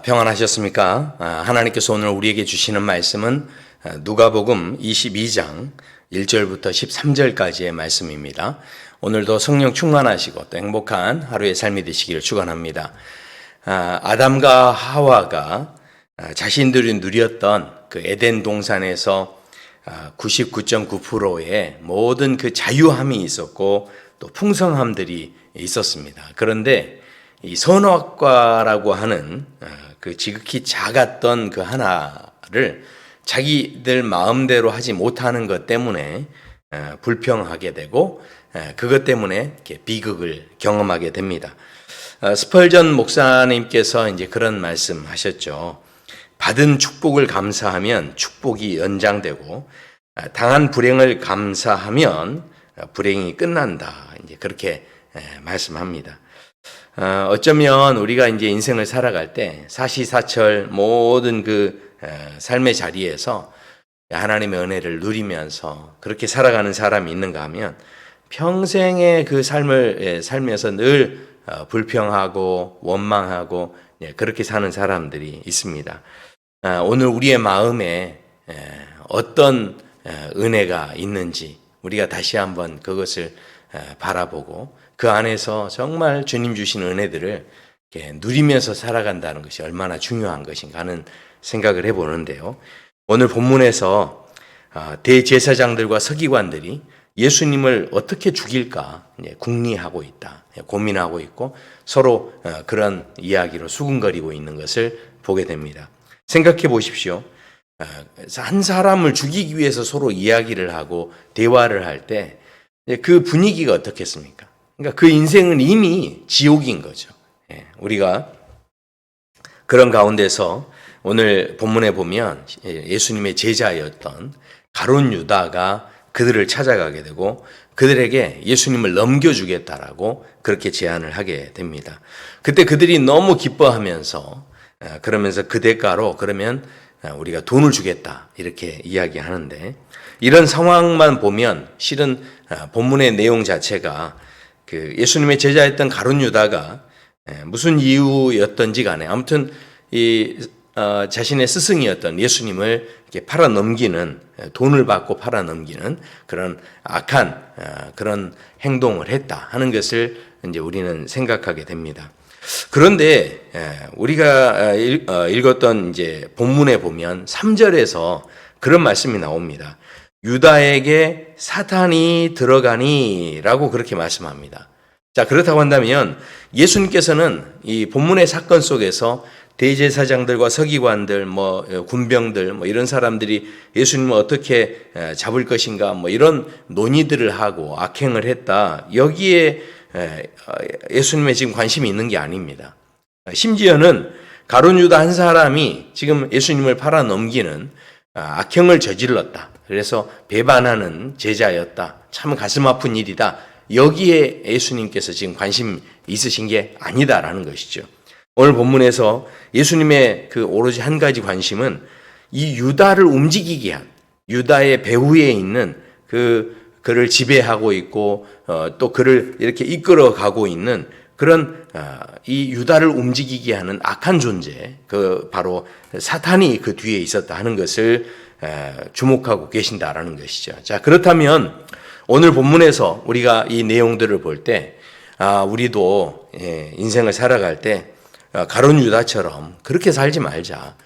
평안하셨습니까? 하나님께서 오늘 우리에게 주시는 말씀은 누가복음 22장 1절부터 13절까지의 말씀입니다. 오늘도 성령 충만하시고 또 행복한 하루의 삶이 되시기를 축원합니다. 아담과 하와가 자신들이 누렸던 그 에덴 동산에서 99.9%의 모든 그 자유함이 있었고 또 풍성함들이 있었습니다. 그런데 이 선악과라고 하는 그 지극히 작았던 그 하나를 자기들 마음대로 하지 못하는 것 때문에 불평하게 되고 그것 때문에 이렇게 비극을 경험하게 됩니다. 스펄전 목사님께서 이제 그런 말씀하셨죠. 받은 축복을 감사하면 축복이 연장되고 당한 불행을 감사하면 불행이 끝난다. 이제 그렇게 말씀합니다. 어쩌면 우리가 이제 인생을 살아갈 때 사시사철 모든 그 삶의 자리에서 하나님의 은혜를 누리면서 그렇게 살아가는 사람이 있는가 하면 평생의 그 삶을 살면서 늘 불평하고 원망하고 그렇게 사는 사람들이 있습니다. 오늘 우리의 마음에 어떤 은혜가 있는지 우리가 다시 한번 그것을 바라보고 그 안에서 정말 주님 주신 은혜들을 누리면서 살아간다는 것이 얼마나 중요한 것인가 하는 생각을 해보는데요. 오늘 본문에서 대제사장들과 서기관들이 예수님을 어떻게 죽일까 궁리하고 있다, 고민하고 있고 서로 그런 이야기로 수군거리고 있는 것을 보게 됩니다. 생각해 보십시오. 한 사람을 죽이기 위해서 서로 이야기를 하고 대화를 할 때 그 분위기가 어떻겠습니까? 그러니까 그 인생은 이미 지옥인 거죠. 우리가 그런 가운데서 오늘 본문에 보면 예수님의 제자였던 가룟 유다가 그들을 찾아가게 되고 그들에게 예수님을 넘겨주겠다라고 그렇게 제안을 하게 됩니다. 그때 그들이 너무 기뻐하면서 그러면서 그 대가로 그러면 우리가 돈을 주겠다 이렇게 이야기하는데 이런 상황만 보면 실은 본문의 내용 자체가 그 예수님의 제자였던 가룟 유다가 무슨 이유였던지 간에 아무튼 자신의 스승이었던 예수님을 이렇게 팔아 넘기는 돈을 받고 팔아 넘기는 그런 악한 그런 행동을 했다 하는 것을 이제 우리는 생각하게 됩니다. 그런데 우리가 읽었던 이제 본문에 보면 3절에서 그런 말씀이 나옵니다. 유다에게 사탄이 들어가니라고 그렇게 말씀합니다. 자, 그렇다고 한다면 예수님께서는 이 본문의 사건 속에서 대제사장들과 서기관들, 군병들, 이런 사람들이 예수님을 어떻게 잡을 것인가, 이런 논의들을 하고 악행을 했다. 여기에 예수님의 지금 관심이 있는 게 아닙니다. 심지어는 가룟 유다 한 사람이 지금 예수님을 팔아 넘기는 악행을 저질렀다. 그래서 배반하는 제자였다. 참 가슴 아픈 일이다. 여기에 예수님께서 지금 관심 있으신 게 아니다라는 것이죠. 오늘 본문에서 예수님의 그 오로지 한 가지 관심은 이 유다를 움직이게 한 유다의 배후에 있는 그를 지배하고 있고 또 그를 이렇게 이끌어가고 있는 그런 이 유다를 움직이게 하는 악한 존재, 그 바로 사탄이 그 뒤에 있었다 하는 것을 주목하고 계신다라는 것이죠. 자, 그렇다면 오늘 본문에서 우리가 이 내용들을 볼 때 우리도 인생을 살아갈 때 가룟 유다처럼 그렇게 살지 말자.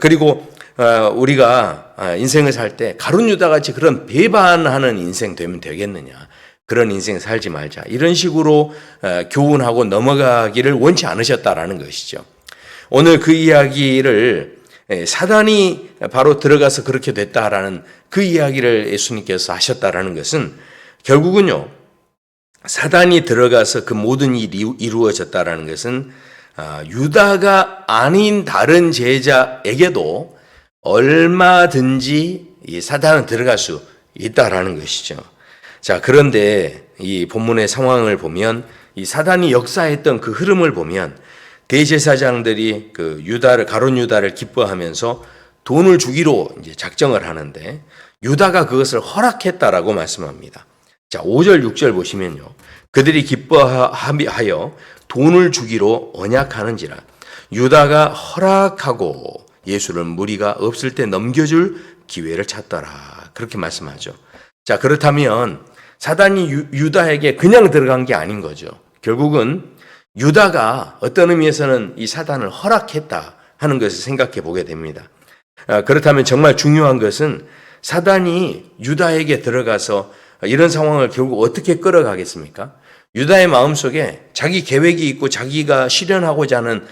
그리고 우리가 인생을 살 때 가룟 유다 같이 그런 배반하는 인생 되면 되겠느냐. 그런 인생 살지 말자. 이런 식으로 교훈하고 넘어가기를 원치 않으셨다라는 것이죠. 오늘 그 이야기를 사단이 바로 들어가서 그렇게 됐다라는 그 이야기를 예수님께서 하셨다라는 것은 결국은요, 사단이 들어가서 그 모든 일이 이루어졌다라는 것은 유다가 아닌 다른 제자에게도 얼마든지 이 사단은 들어갈 수 있다라는 것이죠. 자, 그런데 이 본문의 상황을 보면 이 사단이 역사했던 그 흐름을 보면 대제사장들이 그 가룟 유다를 기뻐하면서 돈을 주기로 이제 작정을 하는데 유다가 그것을 허락했다라고 말씀합니다. 자, 5절, 6절 보시면요. 그들이 기뻐하여 돈을 주기로 언약하는지라. 유다가 허락하고 예수를 무리가 없을 때 넘겨줄 기회를 찾더라. 그렇게 말씀하죠. 자, 그렇다면 사단이 유다에게 그냥 들어간 게 아닌 거죠. 결국은 유다가 어떤 의미에서는 이 사단을 허락했다 하는 것을 생각해 보게 됩니다. 그렇다면 정말 중요한 것은 사단이 유다에게 들어가서 이런 상황을 결국 어떻게 끌어가겠습니까? 유다의 마음속에 자기 계획이 있고 자기가 실현하고자 하는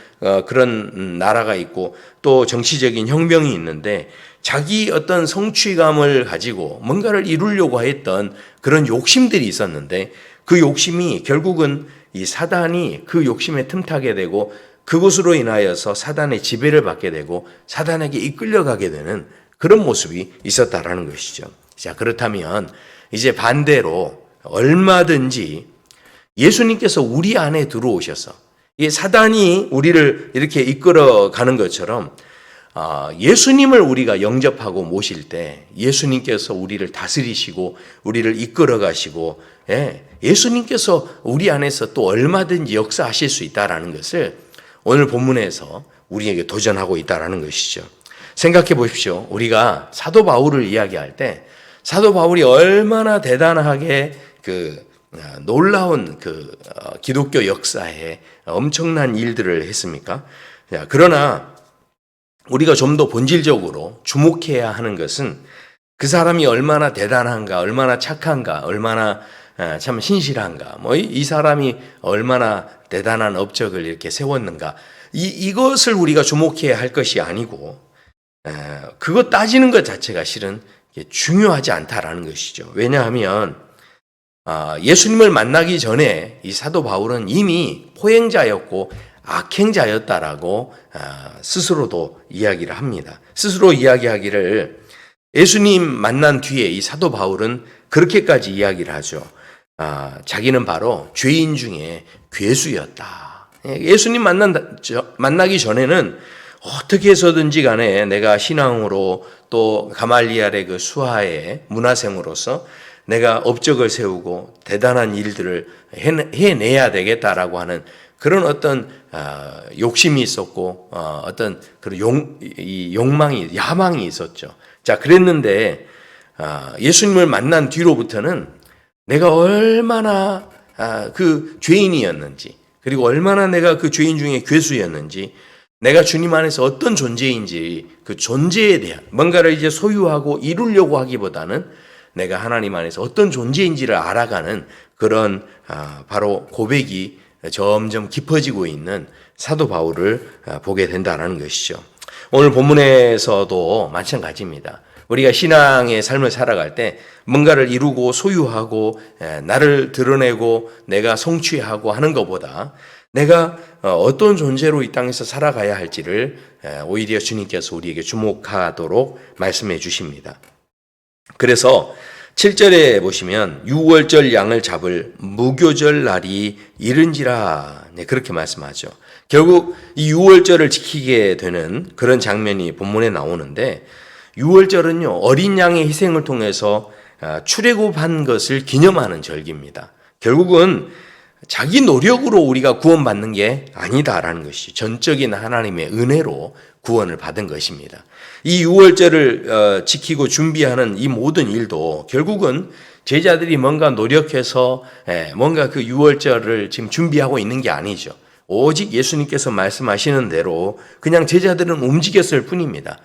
그런 나라가 있고 또 정치적인 혁명이 있는데 자기 어떤 성취감을 가지고 뭔가를 이루려고 했던 그런 욕심들이 있었는데 그 욕심이 결국은 이 사단이 그 욕심에 틈타게 되고 그것으로 인하여서 사단의 지배를 받게 되고 사단에게 이끌려가게 되는 그런 모습이 있었다라는 것이죠. 자, 그렇다면 이제 반대로 얼마든지 예수님께서 우리 안에 들어오셔서 이 사단이 우리를 이렇게 이끌어가는 것처럼 예수님을 우리가 영접하고 모실 때 예수님께서 우리를 다스리시고 우리를 이끌어 가시고 예수님께서 우리 안에서 또 얼마든지 역사하실 수 있다라는 것을 오늘 본문에서 우리에게 도전하고 있다라는 것이죠. 생각해 보십시오. 우리가 사도 바울을 이야기할 때 사도 바울이 얼마나 대단하게 놀라운 기독교 역사에 엄청난 일들을 했습니까? 그러나 우리가 좀 더 본질적으로 주목해야 하는 것은 그 사람이 얼마나 대단한가, 얼마나 착한가, 얼마나 참 신실한가, 이 사람이 얼마나 대단한 업적을 이렇게 세웠는가, 이것을 우리가 주목해야 할 것이 아니고, 그거 따지는 것 자체가 실은 중요하지 않다라는 것이죠. 왜냐하면, 예수님을 만나기 전에 이 사도 바울은 이미 포행자였고, 악행자였다라고 스스로도 이야기를 합니다. 스스로 이야기하기를 예수님 만난 뒤에 이 사도 바울은 그렇게까지 이야기를 하죠. 자기는 바로 죄인 중에 괴수였다. 예수님 만나기 전에는 어떻게 해서든지 간에 내가 신앙으로 또 가말리엘의 그 수하의 문화생으로서 내가 업적을 세우고 대단한 일들을 해내야 되겠다라고 하는 그런 어떤 욕심이 있었고 어떤 그런 욕망이 야망이 있었죠. 자, 그랬는데 예수님을 만난 뒤로부터는 내가 얼마나 그 죄인이었는지 그리고 얼마나 내가 그 죄인 중에 괴수였는지 내가 주님 안에서 어떤 존재인지 그 존재에 대한 뭔가를 이제 소유하고 이루려고 하기보다는 내가 하나님 안에서 어떤 존재인지를 알아가는 그런 바로 고백이 점점 깊어지고 있는 사도 바울을 보게 된다는 것이죠. 오늘 본문에서도 마찬가지입니다. 우리가 신앙의 삶을 살아갈 때 뭔가를 이루고 소유하고 나를 드러내고 내가 성취하고 하는 것보다 내가 어떤 존재로 이 땅에서 살아가야 할지를 오히려 주님께서 우리에게 주목하도록 말씀해 주십니다. 그래서 7절에 보시면 6월절 양을 잡을 무교절 날이 이른지라 그렇게 말씀하죠. 결국 이 6월절을 지키게 되는 그런 장면이 본문에 나오는데 6월절은요 어린 양의 희생을 통해서 출애굽한 것을 기념하는 절기입니다. 결국은 자기 노력으로 우리가 구원받는 게 아니다라는 것이 전적인 하나님의 은혜로 구원을 받은 것입니다. 이 6월절을 지키고 준비하는 이 모든 일도 결국은 제자들이 뭔가 노력해서 뭔가 그 6월절을 지금 준비하고 있는 게 아니죠. 오직 예수님께서 말씀하시는 대로 그냥 제자들은 움직였을 뿐입니다.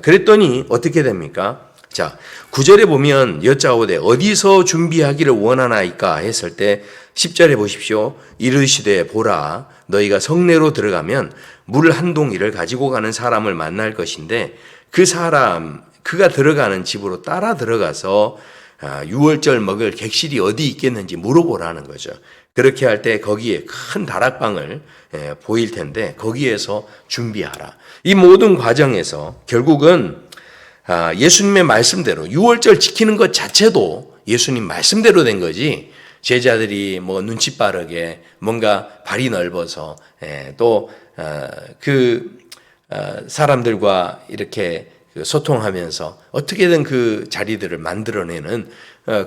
그랬더니 어떻게 됩니까? 자, 9절에 보면 여짜오되 어디서 준비하기를 원하나이까 했을 때 10절에 보십시오. 이르시되 보라 너희가 성내로 들어가면 물 한 동이를 가지고 가는 사람을 만날 것인데 그가 들어가는 집으로 따라 들어가서 6월절 먹을 객실이 어디 있겠는지 물어보라는 거죠. 그렇게 할 때 거기에 큰 다락방을 보일 텐데 거기에서 준비하라. 이 모든 과정에서 결국은 예수님의 말씀대로 6월절 지키는 것 자체도 예수님 말씀대로 된 거지 제자들이 뭐 눈치 빠르게 뭔가 발이 넓어서 또 사람들과 이렇게 소통하면서 어떻게든 그 자리들을 만들어내는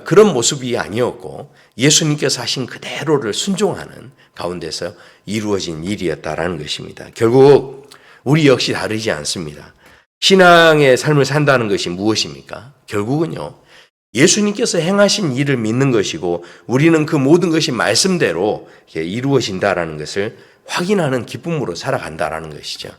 그런 모습이 아니었고 예수님께서 하신 그대로를 순종하는 가운데서 이루어진 일이었다라는 것입니다. 결국 우리 역시 다르지 않습니다. 신앙의 삶을 산다는 것이 무엇입니까? 결국은요, 예수님께서 행하신 일을 믿는 것이고 우리는 그 모든 것이 말씀대로 이루어진다라는 것을 확인하는 기쁨으로 살아간다라는 것이죠.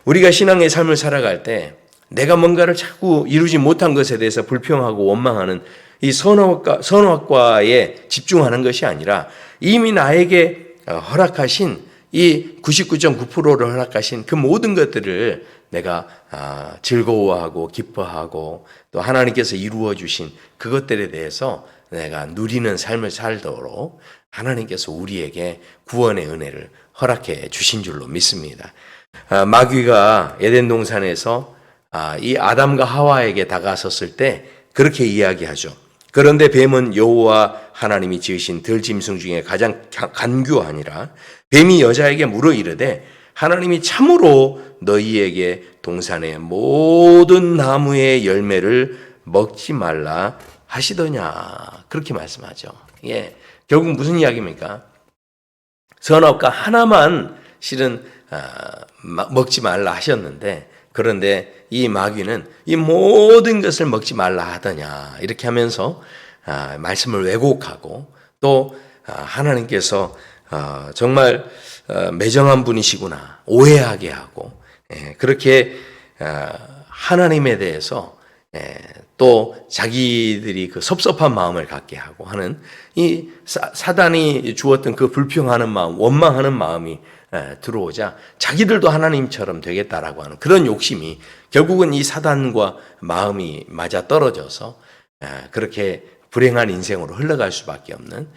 우리가 신앙의 삶을 살아갈 때 내가 뭔가를 자꾸 이루지 못한 것에 대해서 불평하고 원망하는 이 선악과에 집중하는 것이 아니라 이미 나에게 허락하신 이 99.9%를 허락하신 그 모든 것들을 내가 즐거워하고 기뻐하고 또 하나님께서 이루어 주신 그것들에 대해서 내가 누리는 삶을 살도록 하나님께서 우리에게 구원의 은혜를 허락해 주신 줄로 믿습니다. 마귀가 에덴 동산에서 이 아담과 하와에게 다가섰을 때 그렇게 이야기하죠. 그런데 뱀은 여호와 하나님이 지으신 들짐승 중에 가장 간교하니라. 뱀이 여자에게 물어 이르되 하나님이 참으로 너희에게 동산의 모든 나무의 열매를 먹지 말라 하시더냐. 그렇게 말씀하죠. 예, 결국 무슨 이야기입니까? 선악과 하나만 실은 먹지 말라 하셨는데 그런데 이 마귀는 이 모든 것을 먹지 말라 하더냐 이렇게 하면서 말씀을 왜곡하고 또 하나님께서 정말 매정한 분이시구나 오해하게 하고 그렇게 하나님에 대해서 또 자기들이 그 섭섭한 마음을 갖게 하고 하는 이 사단이 주었던 그 불평하는 마음, 원망하는 마음이 들어오자 자기들도 하나님처럼 되겠다라고 하는 그런 욕심이 결국은 이 사단과 마음이 맞아 떨어져서 그렇게 불행한 인생으로 흘러갈 수밖에 없는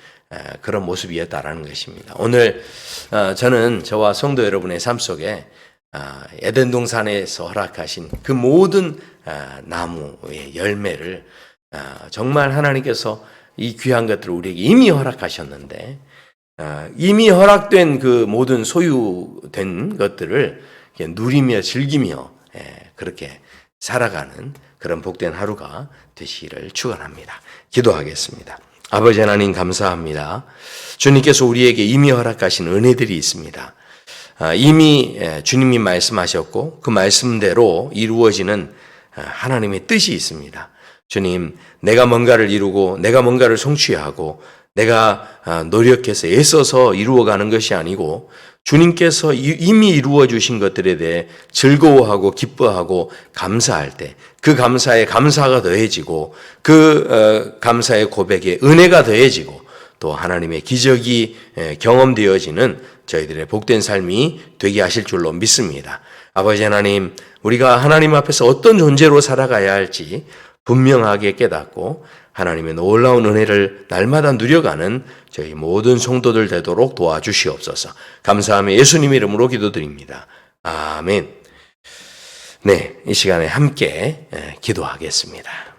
그런 모습이었다라는 것입니다. 오늘 저는 저와 성도 여러분의 삶 속에 에덴 동산에서 허락하신 그 모든 나무의 열매를 정말 하나님께서 이 귀한 것들을 우리에게 이미 허락하셨는데 이미 허락된 그 모든 소유된 것들을 누리며 즐기며 그렇게 살아가는 그런 복된 하루가 되시기를 축원합니다. 기도하겠습니다. 아버지 하나님 감사합니다. 주님께서 우리에게 이미 허락하신 은혜들이 있습니다. 이미 주님이 말씀하셨고 그 말씀대로 이루어지는 하나님의 뜻이 있습니다. 주님, 내가 뭔가를 이루고 내가 뭔가를 성취하고 내가 노력해서 애써서 이루어가는 것이 아니고 주님께서 이미 이루어 주신 것들에 대해 즐거워하고 기뻐하고 감사할 때 그 감사에 감사가 더해지고 그 감사의 고백에 은혜가 더해지고 또 하나님의 기적이 경험되어지는 저희들의 복된 삶이 되게 하실 줄로 믿습니다. 아버지 하나님, 우리가 하나님 앞에서 어떤 존재로 살아가야 할지 분명하게 깨닫고 하나님의 놀라운 은혜를 날마다 누려가는 저희 모든 성도들 되도록 도와주시옵소서. 감사하며 예수님 이름으로 기도드립니다. 아멘. 네, 이 시간에 함께 기도하겠습니다.